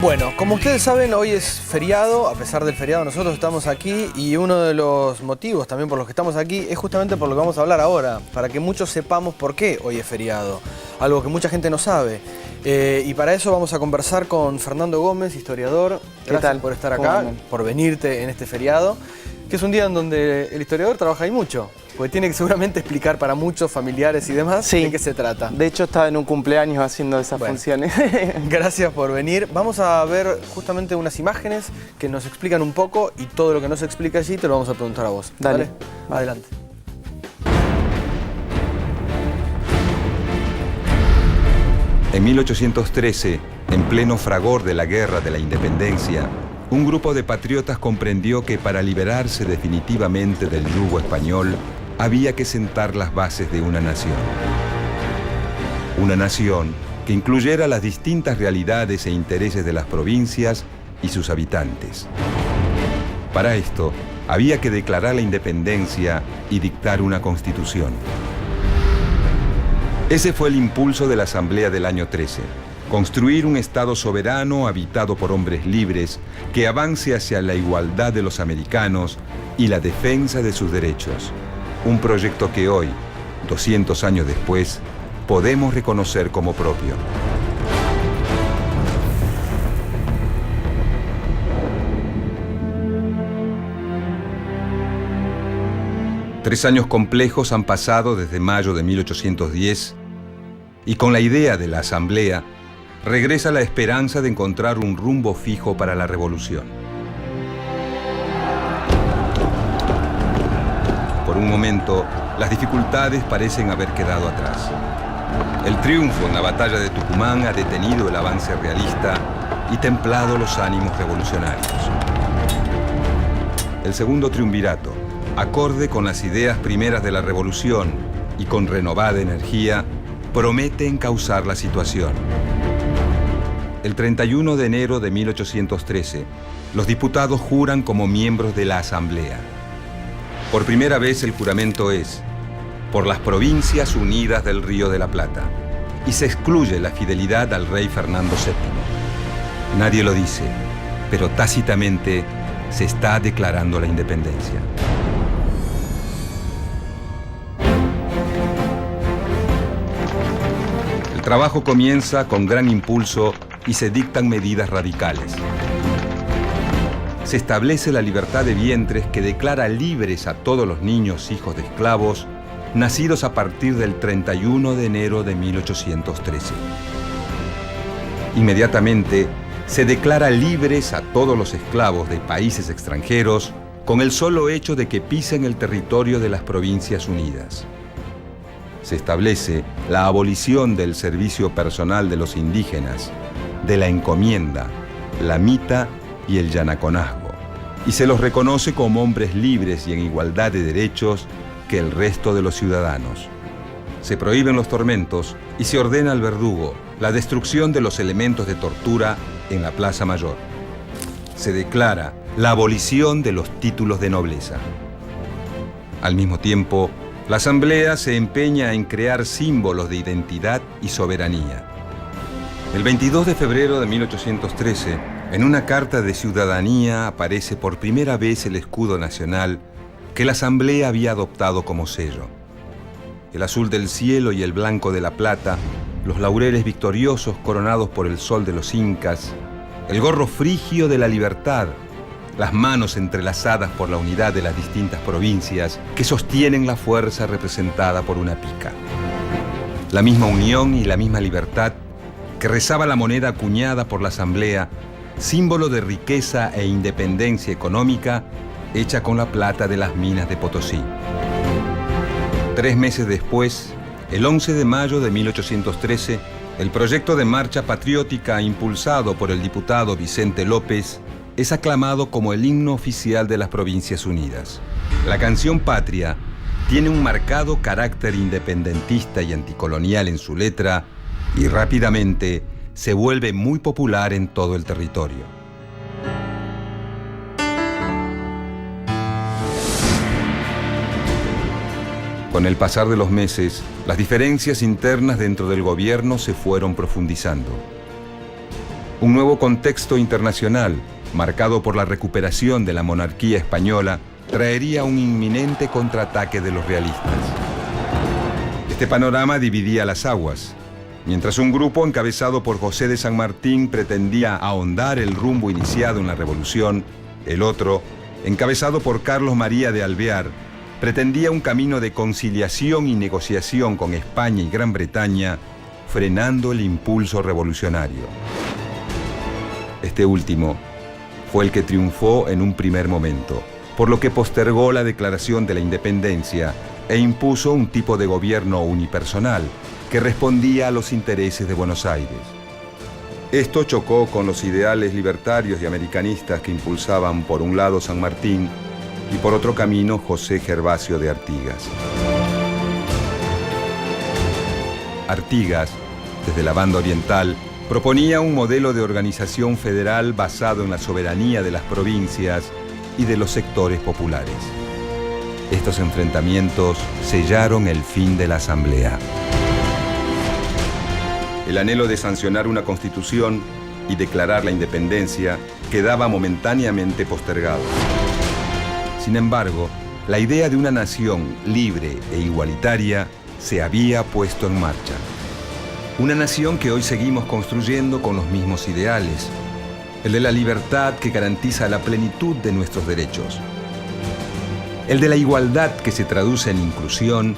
Bueno, como ustedes saben, hoy es feriado. A pesar del feriado, nosotros estamos aquí y uno de los motivos también por los que estamos aquí es justamente por lo que vamos a hablar ahora, para que muchos sepamos por qué hoy es feriado, algo que mucha gente no sabe. Y para eso vamos a conversar con Fernando Gómez, historiador. Gracias por estar acá, por venirte en este feriado, que es un día en donde el historiador trabaja ahí mucho, porque tiene que seguramente explicar para muchos familiares y demás de qué se trata. De hecho, estaba en un cumpleaños haciendo esas funciones. Gracias por venir. Vamos a ver justamente unas imágenes que nos explican un poco y todo lo que no se explica allí te lo vamos a preguntar a vos. Dale. Adelante. En 1813, en pleno fragor de la Guerra de la Independencia, un grupo de patriotas comprendió que para liberarse definitivamente del yugo español, había que sentar las bases de una nación. Una nación que incluyera las distintas realidades e intereses de las provincias y sus habitantes. Para esto, había que declarar la independencia y dictar una constitución. Ese fue el impulso de la Asamblea del año 13. Construir un Estado soberano habitado por hombres libres que avance hacia la igualdad de los americanos y la defensa de sus derechos. Un proyecto que hoy, 200 años después, podemos reconocer como propio. Tres años complejos han pasado desde mayo de 1810 y con la idea de la Asamblea regresa la esperanza de encontrar un rumbo fijo para la revolución. Por un momento, las dificultades parecen haber quedado atrás. El triunfo en la batalla de Tucumán ha detenido el avance realista y templado los ánimos revolucionarios. El segundo triunvirato, acorde con las ideas primeras de la revolución y con renovada energía, promete encauzar la situación. El 31 de enero de 1813, los diputados juran como miembros de la Asamblea. Por primera vez el juramento es por las provincias unidas del Río de la Plata y se excluye la fidelidad al rey Fernando VII. Nadie lo dice, pero tácitamente se está declarando la independencia. El trabajo comienza con gran impulso y se dictan medidas radicales. Se establece la libertad de vientres que declara libres a todos los niños hijos de esclavos nacidos a partir del 31 de enero de 1813. Inmediatamente se declara libres a todos los esclavos de países extranjeros con el solo hecho de que pisen el territorio de las Provincias Unidas. Se establece la abolición del servicio personal de los indígenas, de la encomienda, la mita y el yanaconazgo, y se los reconoce como hombres libres y en igualdad de derechos que el resto de los ciudadanos. Se prohíben los tormentos y se ordena al verdugo la destrucción de los elementos de tortura en la Plaza Mayor. Se declara la abolición de los títulos de nobleza. Al mismo tiempo, la Asamblea se empeña en crear símbolos de identidad y soberanía. El 22 de febrero de 1813, en una carta de ciudadanía aparece por primera vez el escudo nacional que la Asamblea había adoptado como sello. El azul del cielo y el blanco de la plata, los laureles victoriosos coronados por el sol de los incas, el gorro frigio de la libertad, las manos entrelazadas por la unidad de las distintas provincias que sostienen la fuerza representada por una pica. La misma unión y la misma libertad que rezaba la moneda acuñada por la Asamblea, símbolo de riqueza e independencia económica, hecha con la plata de las minas de Potosí. 3 meses después, el 11 de mayo de 1813, el proyecto de marcha patriótica impulsado por el diputado Vicente López es aclamado como el himno oficial de las Provincias Unidas. La canción Patria tiene un marcado carácter independentista y anticolonial en su letra y rápidamente se vuelve muy popular en todo el territorio. Con el pasar de los meses, las diferencias internas dentro del gobierno se fueron profundizando. Un nuevo contexto internacional, marcado por la recuperación de la monarquía española, traería un inminente contraataque de los realistas. Este panorama dividía las aguas. Mientras un grupo encabezado por José de San Martín pretendía ahondar el rumbo iniciado en la Revolución, el otro, encabezado por Carlos María de Alvear, pretendía un camino de conciliación y negociación con España y Gran Bretaña, frenando el impulso revolucionario. Este último fue el que triunfó en un primer momento, por lo que postergó la declaración de la independencia e impuso un tipo de gobierno unipersonal que respondía a los intereses de Buenos Aires. Esto chocó con los ideales libertarios y americanistas que impulsaban por un lado San Martín y por otro camino José Gervasio de Artigas. Artigas, desde la banda oriental, proponía un modelo de organización federal basado en la soberanía de las provincias y de los sectores populares. Estos enfrentamientos sellaron el fin de la Asamblea. El anhelo de sancionar una constitución y declarar la independencia quedaba momentáneamente postergado. Sin embargo, la idea de una nación libre e igualitaria se había puesto en marcha. Una nación que hoy seguimos construyendo con los mismos ideales, el de la libertad que garantiza la plenitud de nuestros derechos, el de la igualdad que se traduce en inclusión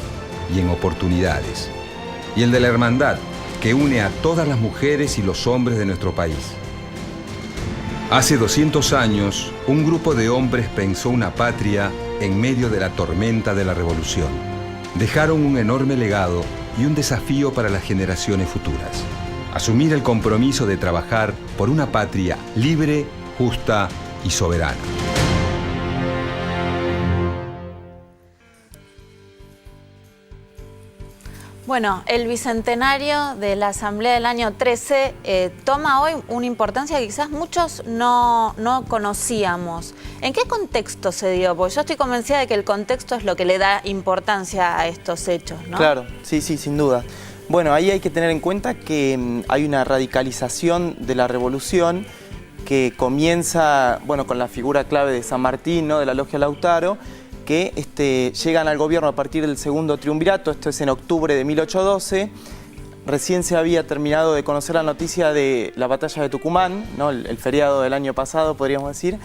y en oportunidades, y el de la hermandad que une a todas las mujeres y los hombres de nuestro país. Hace 200 años, un grupo de hombres pensó una patria en medio de la tormenta de la Revolución. Dejaron un enorme legado y un desafío para las generaciones futuras: asumir el compromiso de trabajar por una patria libre, justa y soberana. Bueno, el bicentenario de la Asamblea del año 13 toma hoy una importancia que quizás muchos no conocíamos. ¿En qué contexto se dio? Porque yo estoy convencida de que el contexto es lo que le da importancia a estos hechos, ¿no? Claro, sí, sin duda. Bueno, ahí hay que tener en cuenta que hay una radicalización de la revolución que comienza, bueno, con la figura clave de San Martín, ¿no?, de la Logia Lautaro, que llegan al gobierno a partir del segundo triunvirato. Esto es en octubre de 1812. Recién se había terminado de conocer la noticia de la batalla de Tucumán, ¿no?, el feriado del año pasado, podríamos decir,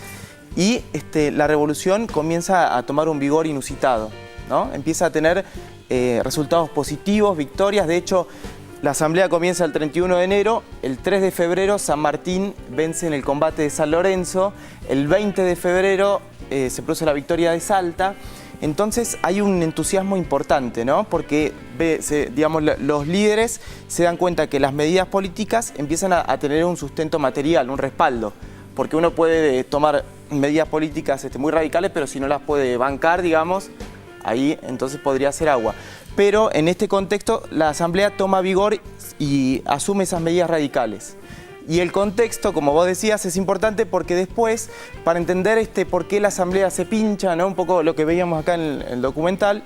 y la revolución comienza a tomar un vigor inusitado, ¿no? Empieza a tener resultados positivos, victorias. De hecho, la asamblea comienza el 31 de enero, el 3 de febrero San Martín vence en el combate de San Lorenzo, el 20 de febrero se produce la victoria de Salta. Entonces hay un entusiasmo importante, ¿no? Porque digamos, los líderes se dan cuenta que las medidas políticas empiezan a tener un sustento material, un respaldo. Porque uno puede tomar medidas políticas muy radicales, pero si no las puede bancar, digamos, ahí entonces podría hacer agua. Pero en este contexto la Asamblea toma vigor y asume esas medidas radicales. Y el contexto, como vos decías, es importante porque después, para entender por qué la Asamblea se pincha, ¿no?, un poco lo que veíamos acá en el documental,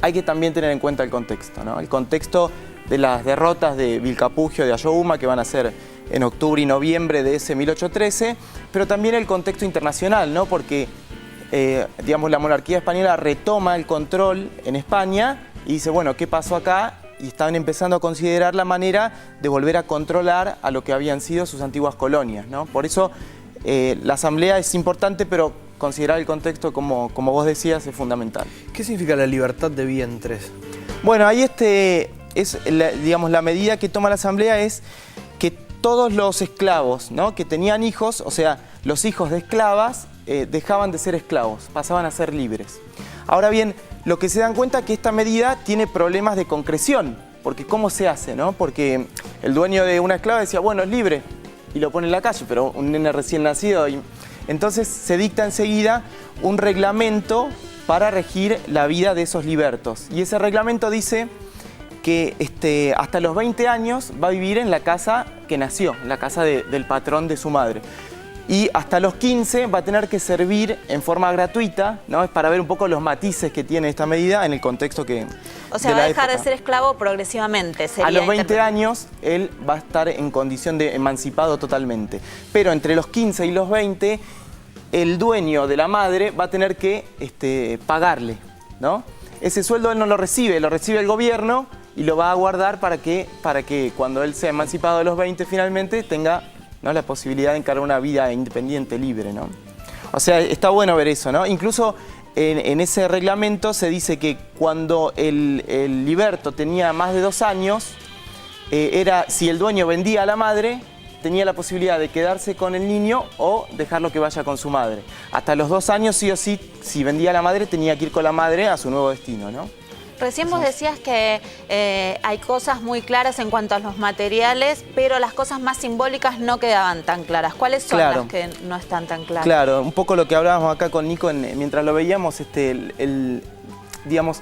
hay que también tener en cuenta el contexto, ¿no? El contexto de las derrotas de Vilcapugio, de Ayohuma, que van a ser en octubre y noviembre de ese 1813, pero también el contexto internacional, ¿no? Porque digamos, la monarquía española retoma el control en España y dice, bueno, ¿qué pasó acá? Y estaban empezando a considerar la manera de volver a controlar a lo que habían sido sus antiguas colonias, ¿no? Por eso la Asamblea es importante, pero considerar el contexto, como vos decías, es fundamental. ¿Qué significa la libertad de vientres? Bueno, ahí digamos, la medida que toma la Asamblea es que todos los esclavos, ¿no?, que tenían hijos, o sea, los hijos de esclavas, dejaban de ser esclavos, pasaban a ser libres. Ahora bien, lo que se dan cuenta es que esta medida tiene problemas de concreción, porque ¿cómo se hace, no? Porque el dueño de una esclava decía, bueno, es libre, y lo pone en la calle, pero un nene recién nacido. Entonces se dicta enseguida un reglamento para regir la vida de esos libertos. Y ese reglamento dice que hasta los 20 años va a vivir en la casa que nació, en la casa del patrón de su madre. Y hasta los 15 va a tener que servir en forma gratuita, ¿no? Es para ver un poco los matices que tiene esta medida en el contexto que... O sea, va a dejar de ser esclavo progresivamente. A los 20 años, él va a estar en condición de emancipado totalmente. Pero entre los 15 y los 20, el dueño de la madre va a tener que pagarle, ¿no? Ese sueldo él no lo recibe el gobierno y lo va a guardar para que cuando él sea emancipado de los 20 finalmente tenga, ¿no?, la posibilidad de encarar una vida independiente, libre, ¿no? O sea, está bueno ver eso, ¿no? Incluso en ese reglamento se dice que cuando el liberto tenía más de 2 años, si el dueño vendía a la madre, tenía la posibilidad de quedarse con el niño o dejarlo que vaya con su madre. Hasta los 2 años, sí o sí, si vendía a la madre, tenía que ir con la madre a su nuevo destino, ¿no? Recién vos decías que hay cosas muy claras en cuanto a los materiales, pero las cosas más simbólicas no quedaban tan claras. ¿Cuáles son las que no están tan claras? Claro, un poco lo que hablábamos acá con Nico mientras lo veíamos, digamos,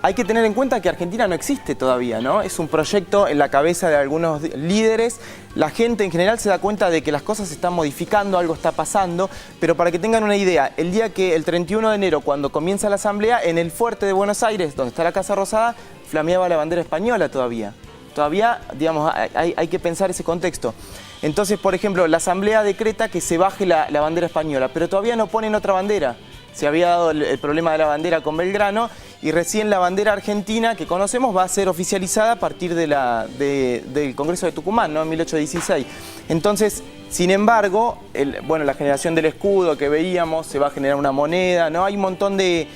hay que tener en cuenta que Argentina no existe todavía, ¿no? Es un proyecto en la cabeza de algunos líderes. La gente en general se da cuenta de que las cosas se están modificando, algo está pasando, pero para que tengan una idea, el 31 de enero, cuando comienza la asamblea, en el fuerte de Buenos Aires, donde está la Casa Rosada, flameaba la bandera española todavía. Todavía, digamos, hay que pensar ese contexto. Entonces, por ejemplo, la asamblea decreta que se baje la bandera española, pero todavía no ponen otra bandera. Se había dado el problema de la bandera con Belgrano y recién la bandera argentina que conocemos va a ser oficializada a partir del Congreso de Tucumán, ¿no? En 1816. Entonces, sin embargo, la generación del escudo que veíamos, se va a generar una moneda, ¿no? Hay un montón de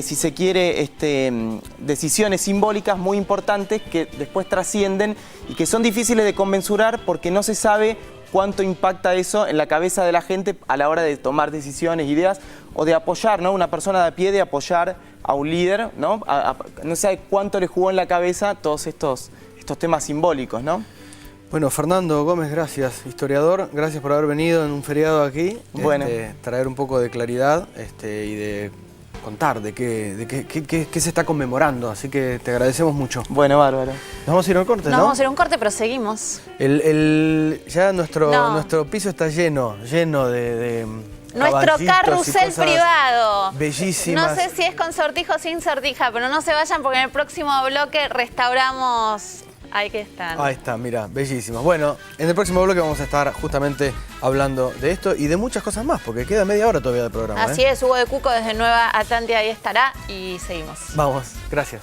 si se quiere, decisiones simbólicas muy importantes que después trascienden y que son difíciles de conmensurar porque no se sabe cuánto impacta eso en la cabeza de la gente a la hora de tomar decisiones, ideas o de apoyar, ¿no? Una persona de a pie de apoyar a un líder, ¿no? No sé cuánto le jugó en la cabeza todos estos temas simbólicos, ¿no? Bueno, Fernando Gómez, gracias. Historiador, gracias por haber venido en un feriado aquí. Bueno. Traer un poco de claridad y de contar de qué se está conmemorando, así que te agradecemos mucho. Bueno, bárbaro. Nos vamos a ir a un corte, ¿no? Nos vamos a ir a un corte, pero seguimos. Ya nuestro piso está lleno de nuestro carrusel privado. Bellísimas. No sé si es con sortija o sin sortija, pero no se vayan porque en el próximo bloque restauramos. Ahí que están. Ahí está, mira, bellísimas. Bueno, en el próximo bloque vamos a estar justamente hablando de esto y de muchas cosas más, porque queda media hora todavía de programa. Así es, Hugo de Cuco desde Nueva Atlántida ahí estará y seguimos. Vamos, gracias.